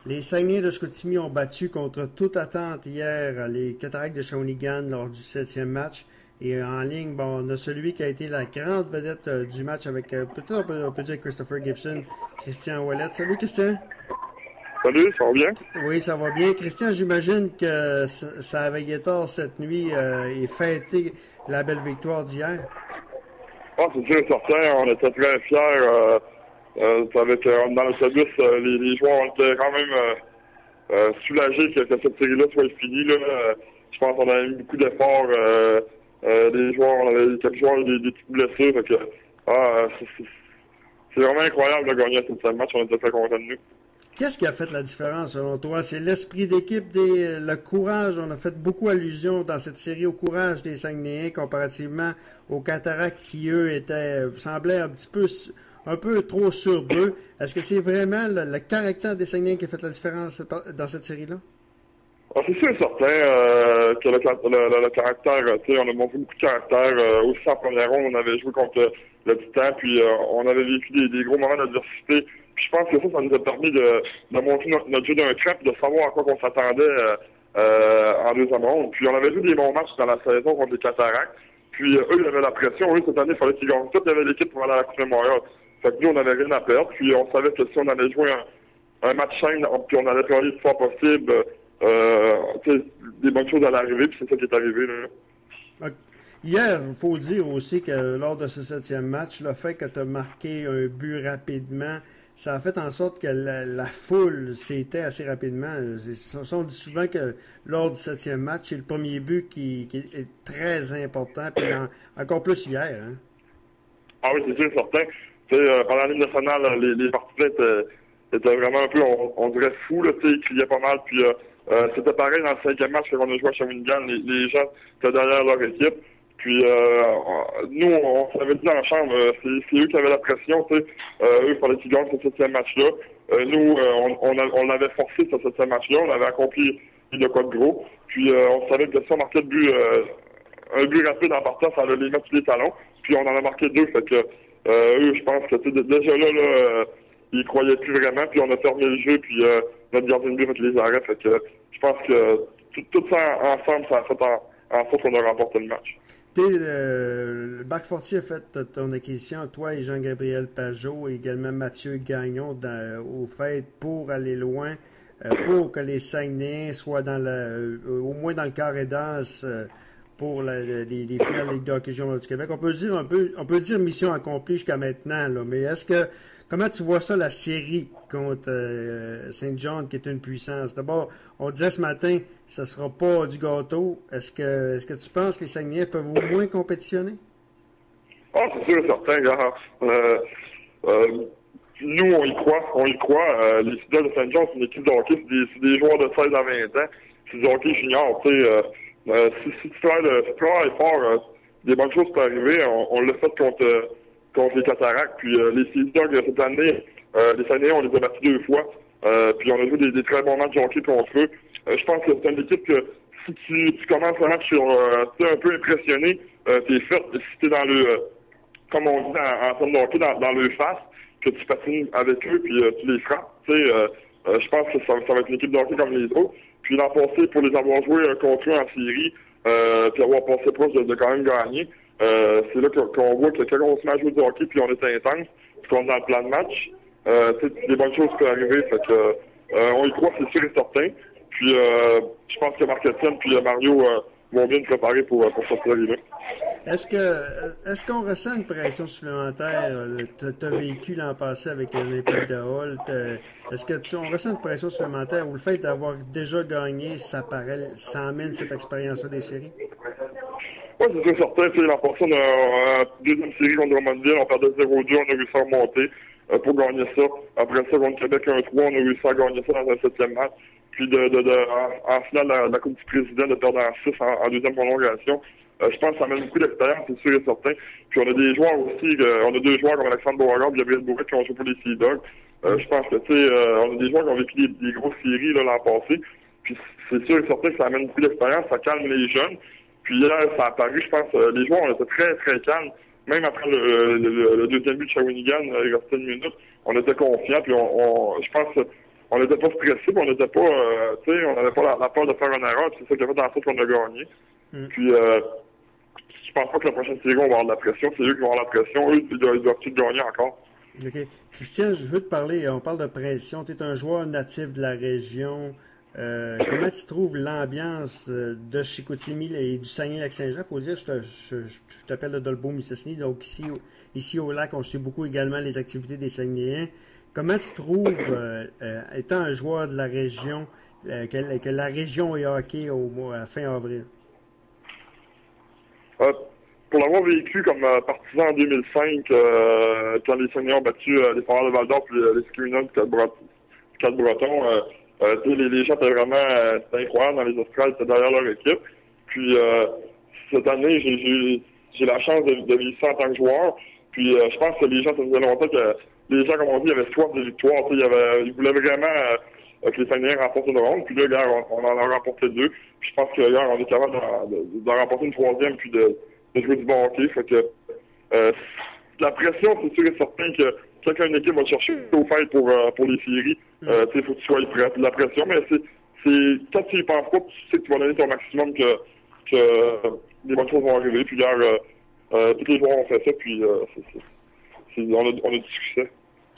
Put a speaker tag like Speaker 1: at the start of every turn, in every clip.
Speaker 1: Les Saguenay de Chicoutimi ont battu contre toute attente hier les Cataractes de Shawinigan lors du 7e match. Et en ligne, bon, on a celui qui a été la grande vedette du match avec, peut-être on peut dire Christopher Gibson, Christian Ouellet. Salut Christian.
Speaker 2: Salut, ça va bien?
Speaker 1: Oui, ça va bien. Christian, j'imagine que ça avait été tard cette nuit et fêté la belle victoire d'hier.
Speaker 2: Ah, c'est sûr, certain. On était très fiers. Avec, dans l'autobus, les joueurs étaient quand même soulagés que cette série-là soit finie. Là. Je pense qu'on a mis beaucoup d'efforts. Les joueurs, on avait quelques joueurs des petites blessures. Fait que, c'est vraiment incroyable de gagner ce match. On était très contents de nous.
Speaker 1: Qu'est-ce qui a fait la différence selon toi? C'est l'esprit d'équipe, le courage. On a fait beaucoup allusion dans cette série au courage des Saguenayens comparativement aux Cataractes qui, eux, semblaient un peu trop sur d'eux. Est-ce que c'est vraiment le caractère des Saguenayens qui a fait la différence dans cette série-là?
Speaker 2: Ah, c'est sûr et certain que le caractère, tu sais, on a montré beaucoup de caractère. Aussi en première ronde, on avait joué contre le Titan, puis on avait vécu des gros moments d'adversité. Puis je pense que ça nous a permis de montrer notre jeu d'un cran, puis de savoir à quoi qu'on s'attendait en deuxième ronde. Puis on avait vu des bons matchs dans la saison contre les Cataractes. Puis eux, ils avaient la pression. Eux, cette année, il fallait qu'ils gagnent tout. Il y avait l'équipe pour aller à la Coupe Memorial. Fait que nous, on n'avait rien à perdre. Puis on savait que si on allait jouer un match chaîne, puis on allait travailler le plus fort possible, des bonnes choses allaient arriver, puis c'est ça qui est arrivé, là.
Speaker 1: Hier, il faut dire aussi que lors de ce 7e match, le fait que tu as marqué un but rapidement, ça a fait en sorte que la foule s'était assez rapidement. On dit souvent que lors du 7e match, c'est le premier but qui est très important, puis encore plus hier. Hein?
Speaker 2: Ah oui, c'est sûr, certain. Pendant la Ligue nationale, les partisans étaient vraiment un peu, on dirait fous, là, ils criaient pas mal, puis c'était pareil dans le 5e match qu'on a joué à Shawinigan, les gens étaient derrière leur équipe. Puis nous, on s'avait dit dans la chambre, c'est eux qui avaient la pression, tu sais. Eux, il fallait qu'ils gagnent ce 7e match-là. Nous, on avait forcé ce 7e match-là, on avait accompli le code gros. Puis on savait que si on marquait un but rapide en partant, ça allait les mettre sur les talons. Puis on en a marqué 2, fait que eux, je pense que déjà là, ils croyaient plus vraiment, puis on a fermé le jeu, puis notre gardien de but a fait les arrêts. Fait que je pense que tout ça ensemble, ça a fait en sorte qu'on a remporté le match.
Speaker 1: Le Bac Fortier a fait ton acquisition, toi et Jean-Gabriel Pajot, et également Mathieu Gagnon au fait pour aller loin, pour que les Saguenayens soient au moins dans le carré d'as pour les finales de Ligue de hockey junior du Québec. On peut dire mission accomplie jusqu'à maintenant, là, mais comment tu vois ça, la série contre Saint John, qui est une puissance? D'abord, on disait ce matin, ce ne sera pas du gâteau. Est-ce que tu penses que les Saguenayens peuvent au moins compétitionner?
Speaker 2: Ah, c'est sûr, certain, gars. Nous, on y croit. Les Fidèles de Saint John, c'est une équipe de hockey, c'est des joueurs de 16 à 20 ans. C'est du hockey junior, tu sais. Si tu travailles fort, des bonnes choses peuvent arriver. On l'a fait contre les Cataractes. Puis les Fidèles, cette année, les Saguenayens, on les a battus 2 fois. Puis on a joué des très bons matchs de hockey contre eux. Je pense que c'est une équipe que si tu commences le match t'es un peu impressionné, t'es fait. Si t'es dans comme on dit en termes de hockey, dans le face, que tu patines avec eux, puis tu les frappes. Je pense que ça va être une équipe de hockey comme les autres. Puis l'an passé, pour les avoir joués contre eux en série, puis avoir passé proche de quand même gagner, c'est là qu'on voit que quand on se met à jouer du hockey, puis on est intense, puis qu'on est dans le plan de match, des bonnes choses peuvent arriver. Fait que on y croit, c'est sûr et certain. Puis je pense que Marc-Étienne puis Mario vont bien nous préparer pour cette série-là.
Speaker 1: Est-ce qu'on ressent une pression supplémentaire? Tu as vécu l'an passé avec l'Olympique de Holt. Est-ce que on ressent une pression supplémentaire ou le fait d'avoir déjà gagné, ça amène cette expérience-là des séries?
Speaker 2: Oui, c'est sûr certain. L'an passé, on a deuxième série contre Drummondville, on perdait 0-2, on a réussi à remonter pour gagner ça. Après ça, contre Québec 1-3, on a réussi à gagner ça dans un 7e match. Puis en finale de la Coupe du Président, de perdre en 6 en deuxième prolongation. Je pense que ça amène beaucoup d'expérience, c'est sûr et certain. Puis on a des joueurs aussi, on a 2 joueurs comme Alexandre Beauregard et Gabriel Bourret qui ont joué pour les Sea Dogs. Je pense que, on a des joueurs qui ont vécu des grosses séries l'an passé. Puis c'est sûr et certain que ça amène beaucoup d'expérience, ça calme les jeunes. Puis là, ça a apparu, je pense, les joueurs, on était très, très calmes. Même après le deuxième but de Shawinigan, il restait une minute, on était confiants. Puis je pense on n'était pas stressé, on n'était pas, tu sais, on n'avait pas la peur de faire une erreur, c'est ça qui a fait en sorte qu'on a gagné. Puis, je pense pas que la prochaine série, on va avoir de la pression. C'est eux qui vont avoir la pression. Eux, ils doivent tout gagner encore.
Speaker 1: OK. Christian, je veux te parler, on parle de pression. Tu es un joueur natif de la région. Comment tu trouves l'ambiance de Chicoutimi et du Saguenay-Lac-Saint-Jean? Il faut dire, je t'appelle de Dolbeau-Mistassini, donc ici au lac, on suit beaucoup également les activités des Saguenayens. Comment tu trouves, étant un joueur de la région, que la région est hockey à fin avril?
Speaker 2: Pour l'avoir vécu comme partisan en 2005, quand les Saguenayens ont battu les Foreurs de Val-d'Or puis les Criminals du Cap-Breton, les gens étaient vraiment c'était incroyable dans les Australes, c'était derrière leur équipe. Puis cette année, j'ai la chance de vivre ça en tant que joueur. Puis je pense que les gens, ça faisait longtemps que les gens, comme on dit, avaient soif de victoire. Ils voulaient vraiment que les Saguenayens remportent une ronde. Puis là, hier, on en a remporté 2. Puis je pense que hier, on est capable d'en remporter une 3e puis de jouer du bon hockey. Fait que la pression, c'est sûr et certain que quand une équipe va te chercher au fait pour les séries, il faut que tu sois prêt. La pression, mais c'est quand tu y penses pas, tu sais que tu vas donner ton maximum que des bonnes choses vont arriver. Puis hier, tous les joueurs ont fait ça, puis on a du succès.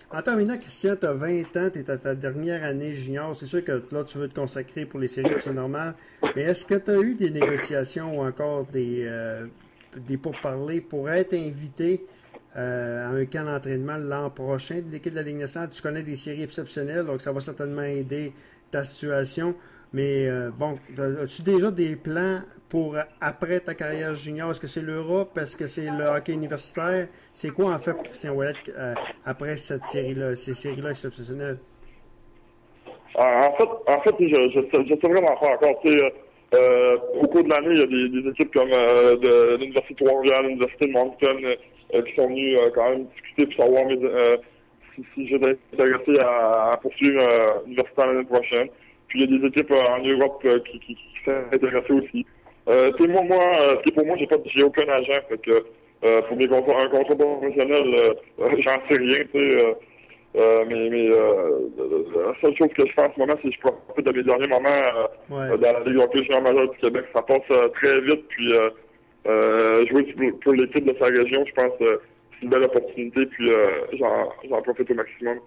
Speaker 1: En terminant, Christian, tu as 20 ans, tu es à ta dernière année junior. C'est sûr que là, tu veux te consacrer pour les séries, c'est normal. Mais est-ce que tu as eu des négociations ou encore des pourparlers pour être invité à un camp d'entraînement l'an prochain de l'équipe de la Ligue nationale? Tu connais des séries exceptionnelles, donc ça va certainement aider ta situation. Mais bon, as-tu déjà des plans pour après ta carrière junior? Est-ce que c'est l'Europe? Est-ce que c'est le hockey universitaire? C'est quoi en fait pour Christian Ouellet après cette série-là, ces séries-là exceptionnelles?
Speaker 2: En fait, je sais vraiment pas encore. Au cours de l'année, il y a des équipes comme de l'Université de Trois-Rivières, l'Université de Moncton qui sont venues quand même discuter pour savoir si j'étais intéressé à poursuivre l'université l'année prochaine. Puis il y a des équipes en Europe qui sont intéressées aussi. Pour moi, j'ai aucun agent. Fait que pour mes contrats, un contrat professionnel, j'en sais rien. Mais la seule chose que je fais en ce moment, c'est que je profite de mes derniers moments dans la Ligue hockey junior majeure du Québec. Ça passe très vite. Puis jouer pour l'équipe de sa région, je pense que c'est une belle opportunité. Puis j'en profite au maximum.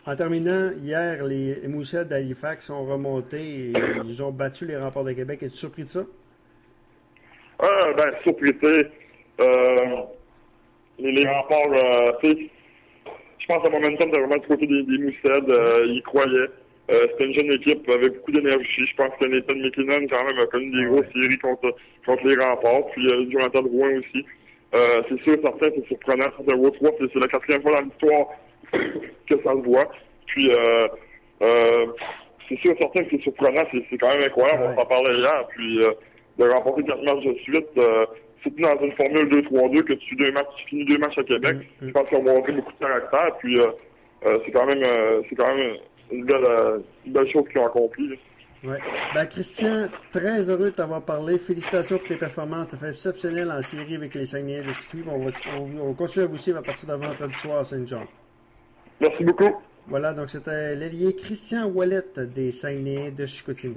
Speaker 1: En terminant, hier, les Moussets d'Halifax sont remontés et ils ont battu les Remparts de Québec. Es-tu surpris de ça?
Speaker 2: Surpris, les Remparts, je pense que le momentum était vraiment du côté des Moussets. Ils croyaient. C'était une jeune équipe avec beaucoup d'énergie. Je pense que Nathan McKinnon, quand même, a connu des grosses séries contre les Remparts. Puis Jonathan Drouin aussi. C'est sûr, certain, c'est surprenant. C'est un World 3, c'est la 4e fois dans l'histoire que ça se voit. Puis, c'est sûr, certain que c'est surprenant. C'est quand même incroyable. On s'en parlait hier. Puis, de remporter 4 matchs de suite, surtout dans une formule 2-3-2, que tu finis 2 matchs à Québec. Je pense qu'ils ont montré beaucoup de caractère. Puis, c'est quand même une belle chose qu'ils ont accomplie.
Speaker 1: Oui. Christian, très heureux de t'avoir parlé. Félicitations pour tes performances. Tu as fait exceptionnel en série avec les Saguenayens de Chicoutimi. On va continuer à vous suivre à partir de vendredi soir à Saint-Jean.
Speaker 2: Merci beaucoup.
Speaker 1: Voilà, donc c'était l'ailier Christian Ouellet des Saguenayens de Chicoutimi.